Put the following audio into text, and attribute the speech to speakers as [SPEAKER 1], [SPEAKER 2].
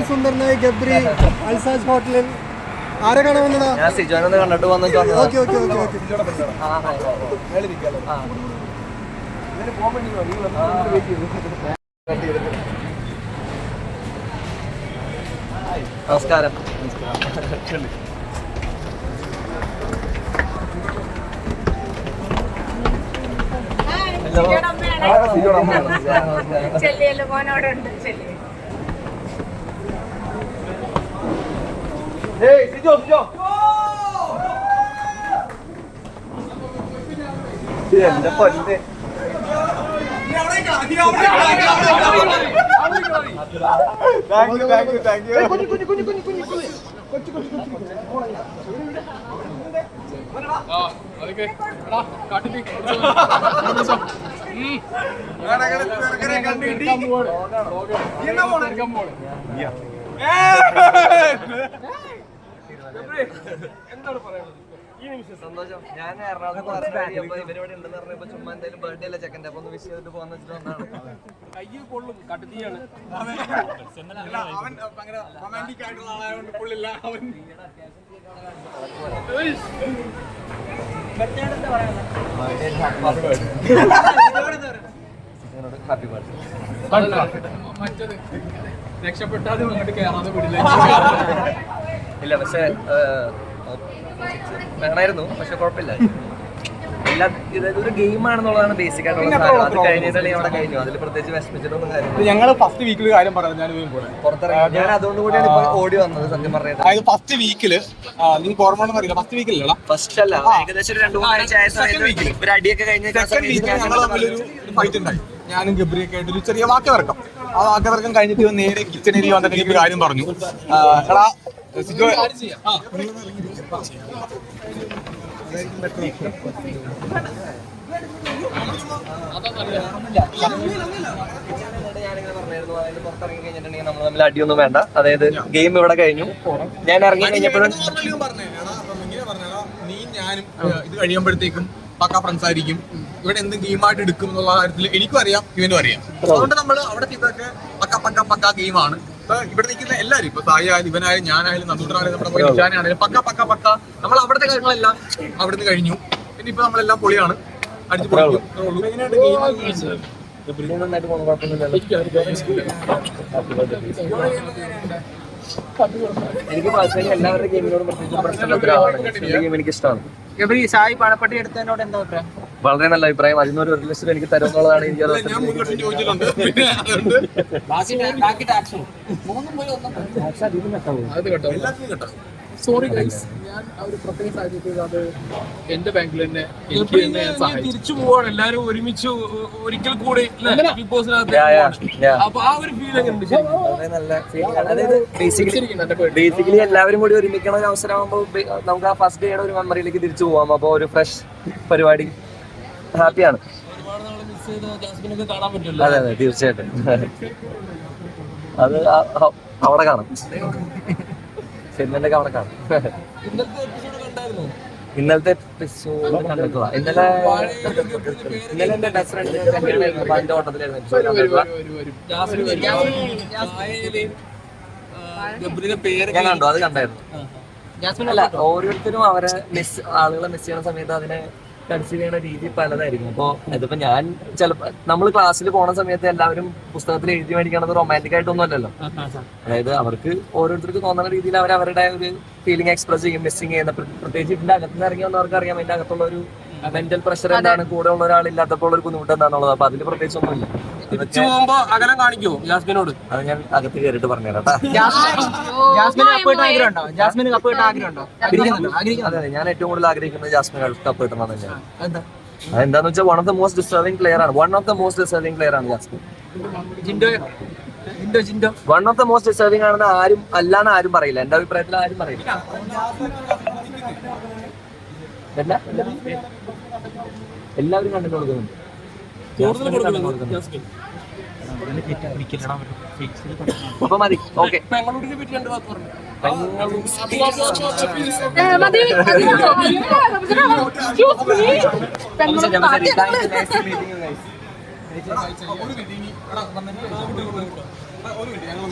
[SPEAKER 1] സുന്ദരനായ ഗബ്രി അൽസാജ് ഹോട്ടലിൽ ആരെ കാണാൻ വന്നടാ?
[SPEAKER 2] ഞാൻ സിജോനെ കണ്ടിട്ട് വന്നിട്ട് നമസ്കാരം. എന്റെ പൊന്നെ എന്താണ് പറയുന്നത്? സന്തോഷം. ഞാൻ എറണാകുളത്ത് ഇവരിവിടെ ഉണ്ടെന്ന് പറഞ്ഞപ്പോ ചുമ്മാ എന്തായാലും ബർത്ത്ഡേ അല്ല ചെക്കൻ്റെ, അപ്പൊ ഒന്ന് വിഷ് ചെയ്തിട്ട് പോകാന്ന് വെച്ചിട്ട് വന്നാണ്. കയ്യിൽ കൊള്ളും, കട്ടുതീയാണ്. Happy birthday. രക്ഷപ്പെട്ടാലും അങ്ങോട്ട് കേറാതെ വിടില്ല. ഇല്ല, പക്ഷെ വേണമായിരുന്നു, പക്ഷെ കുഴപ്പമില്ല. ഇതൊരു ഗെയിമാണെന്നുള്ളതാണ് ബേസിക് ആയിട്ടുള്ള സാധനം. അത് കഴിഞ്ഞിട്ടുണ്ടെങ്കിൽ അവിടെ കഴിഞ്ഞു. അതിൽ പ്രത്യേകിച്ച് വിഷമിച്ചിട്ടൊന്നും കാര്യമില്ല.
[SPEAKER 3] ഞങ്ങൾ ഫസ്റ്റ് വീക്കിൽ കാര്യം പറഞ്ഞു,
[SPEAKER 2] പുറത്തിറങ്ങി ഞാൻ അതുകൊണ്ട് കൂടിയാണ് ഇപ്പൊ ഓടി വന്നത് സത്യം പറഞ്ഞത്.
[SPEAKER 3] അതായത് ഫസ്റ്റ് വീക്കില് നിങ്ങൾക്ക് ഓർമ്മ അറിയില്ല, ഫസ്റ്റ് വീക്കിലല്ല,
[SPEAKER 2] ഫസ്റ്റ് അല്ല, ഏകദേശം ഒരു 2-3 ആഴ്ച ആയ സമയത്ത് ഒരു അടിയൊക്കെ കഴിഞ്ഞ
[SPEAKER 3] ഫൈറ്റ് ഉണ്ടായി. ഞാനും ഗബ്രിയൊക്കെ ആയിട്ട് ഒരു ചെറിയ വാക്കതർക്കം. ആ വാക്കതർക്കം കഴിഞ്ഞിട്ട് നേരെ കിച്ചൺ ഏരിയ വന്നിട്ട് ഒരു കാര്യം പറഞ്ഞു. എടാ സിജോ,
[SPEAKER 2] പുറത്തിറങ്ങി കഴിഞ്ഞിട്ടുണ്ടെങ്കിൽ നമ്മൾ തമ്മിൽ അടിയൊന്നും വേണ്ട. അതായത് ഗെയിം ഇവിടെ കഴിഞ്ഞു. ഞാൻ ഇറങ്ങി കഴിഞ്ഞപ്പോഴും
[SPEAKER 3] നീ ഞാനും ഇത് കഴിയുമ്പോഴത്തേക്കും പക്ക ഫ്രണ്ട്സ് ആയിരിക്കും. ഇവിടെ എന്ത് ഗെയിമായിട്ട് എടുക്കും എന്നുള്ള കാര്യത്തിൽ എനിക്കും അറിയാം, ഇവനും അറിയാം. അതുകൊണ്ട് നമ്മൾ അവിടെ ചെയ്തൊക്കെ പക്ക ഗെയിമാണ്. ഇവിടെ നിൽക്കുന്ന എല്ലാവരും, ഇപ്പൊ സായി ആയാലും ഇവനായാലും ഞാനായാലും നന്ദൂട്ടനായാലും നമ്മുടെ നിഷാനായാലും പക്ക നമ്മൾ അവിടുത്തെ കാര്യങ്ങളെല്ലാം അവിടുന്ന് കഴിഞ്ഞു. പിന്നെ ഇപ്പൊ നമ്മളെല്ലാം പൊളിയാണ്, അടിച്ചു പൊളിക്കും.
[SPEAKER 2] എനിക്ക് പേഴ്സണലി എല്ലാവരുടെ ഗെയിമിനോടും പ്രത്യേകിച്ച് പ്രശ്നമില്ലാത്ത എനിക്ക് ഇഷ്ടമാണ്.
[SPEAKER 1] സായി പണപ്പെട്ടി എടുത്തതിനോട് എന്താ അഭിപ്രായം?
[SPEAKER 2] വളരെ നല്ല അഭിപ്രായം. 100 ലക്ഷം എനിക്ക് തരുമെന്നുള്ളതാണ് എനിക്ക്.
[SPEAKER 4] സോറി ഗൈസ്, ഞാൻ ഒരു പ്രത്യേക സാഹചര്യത്തിൽ അത് എന്റെ ബാങ്കിൽ തന്നെ എനിക്ക് തിരിച്ചു പോവാണ്. എല്ലാരും ഒരുമിച്ച് ഒരിക്കൽ കൂടി ബിഗ് ബോസിനകത്ത്. അപ്പൊ ആ ഒരു ഫീൽ
[SPEAKER 2] ബേസിക്കലി എല്ലാവരും കൂടി ഒരുമിക്കണ ഒരു അവസരമാകുമ്പോൾ നമുക്ക് ആ ഫസ്റ്റ് ഡേയുടെ ഒരു മെമ്മറിയിലേക്ക് തിരിച്ചു പോവാം. അപ്പൊ ഒരു ഫ്രഷ് പരിപാടി, ഹാപ്പിയാണ്. അതെ അതെ, തീർച്ചയായിട്ടും അത് അവിടെ കാണാം. സിനിമയിലൊക്കെ അവിടെ കാണാം. ഇന്നലത്തെ എപ്പിസോഡ് കണ്ടിട്ടുള്ള ഇന്നലെ എന്റെ ബെസ്റ്റ് ഫ്രണ്ട് കല്യാണമായിരുന്നു. അപ്പൊ അതിന്റെ ഓട്ടത്തിലായിരുന്നു ഞാൻ കണ്ടു. അത് കണ്ടായിരുന്നു. അല്ല, ഓരോരുത്തരും അവരെ ആളുകളെ മിസ് ചെയ്യുന്ന സമയത്ത് അതിനെ കൺസീവ് ചെയ്യുന്ന രീതി പലതായിരിക്കും. അപ്പോൾ ഇതിപ്പോ ഞാൻ ചിലപ്പോൾ നമ്മൾ ക്ലാസ്സിൽ പോണ സമയത്ത് എല്ലാവരും പുസ്തകത്തിൽ എഴുതി മേടിക്കണത് റൊമാൻറ്റിക് ആയിട്ടൊന്നും അല്ലല്ലോ. അതായത് അവർക്ക് ഓരോരുത്തർക്ക് തോന്നുന്ന രീതിയിൽ അവർ അവരുടെ ഒരു ഫീലിംഗ് എക്സ്പ്രസ് ചെയ്യും, മിസ്സിങ് ചെയ്യുന്ന. പ്രത്യേകിച്ച് ഇതിന്റെ അകത്തുനിന്ന് ഇറങ്ങി വന്നവർക്ക് അറിയാം ഇതിന്റെ അകത്തുള്ള ഒരു മെന്റൽ പ്രഷർ എന്താണ്, കൂടെ ഉള്ള ഒരാളില്ലാത്തപ്പോൾ ഒരു ബുദ്ധിമുട്ട് എന്താണെന്നുള്ളത്. അപ്പൊ അതിൽ പ്രത്യേകിച്ച് ഒന്നുമില്ല.
[SPEAKER 4] തിരിച്ചു പോകുമ്പോ അകലം കാണിക്കുമോ ജാസ്മിനോട്?
[SPEAKER 2] അത് ഞാൻ അകത്ത് കയറിയിട്ട് പറഞ്ഞുതരാം. അതെ, ഞാൻ ഏറ്റവും കൂടുതൽ ആഗ്രഹിക്കുന്നത് ജാസ്മിൻ കപ്പ് കിട്ടണം തന്നെയാണ്. അതെന്താന്ന് വെച്ചാൽ one of the most deserving player ആണ് Jasmine. One of the most deserving ആണെന്ന് ആരും അല്ലാന്ന് ആരും പറയില്ല. എന്റെ അഭിപ്രായത്തിൽ ആരും പറയില്ല. എല്ലാവരും കണ്ടിട്ട് കൊടുക്കുന്നുണ്ട്. അപ്പൊ മതി. ഓക്കെ.
[SPEAKER 3] ഒരു മിനിറ്റ് ഞങ്ങൾ